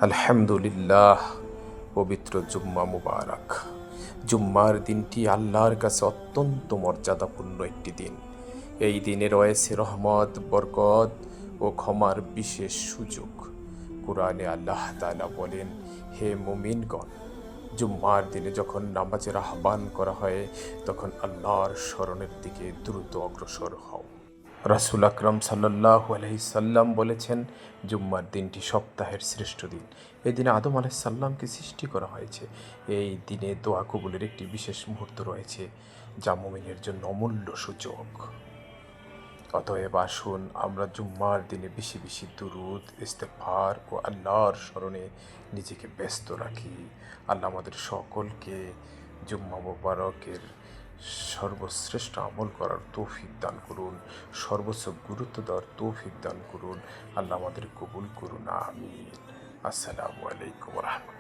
আলহামদুলিল্লাহ। পবিত্র জুম্মা মুবারক। জুম্মার দিনটি আল্লাহর কাছে অত্যন্ত মর্যাদাপূর্ণ একটি দিন। এই দিনে রয়েছে রহমত, বরকত ও ক্ষমার বিশেষ সুযোগ। কুরআনে আল্লাহ তাআলা বলেন, হে মুমিনগণ, জুম্মার দিনে যখন নামাজের আহ্বান করা হয় তখন আল্লাহর স্মরণের দিকে দ্রুত অগ্রসর হও। রাসূল আকরাম সাল্লাল্লাহু আলাইহি সাল্লাম বলেছেন, জুম্মার দিনটি সপ্তাহের শ্রেষ্ঠ দিন। এই দিনে আদম আলাইহিস সালামকে সৃষ্টি করা হয়েছে। এই দিনে দোয়া কবুলের একটি বিশেষ মুহূর্ত রয়েছে, যা মুমিনের জন্য অমূল্য সুযোগ। অতএব আসুন আমরা জুম্মার দিনে বেশি বেশি দুরূদ, ইস্তেগফার ও আল্লাহর স্মরণে নিজেকে ব্যস্ত রাখি। আল্লাহ আমাদের সকলকে জুম্মা মুবারকের সর্বশ্রেষ্ঠ আমল করার তৌফিক দান করুন, সর্বোচ্চ গুরুত্ব দেওয়ার তৌফিক দান করুন। আল্লাহ আমাদের কবুল করুন, আমিন। আসসালামু আলাইকুম ওয়া রাহমাতুল্লাহ।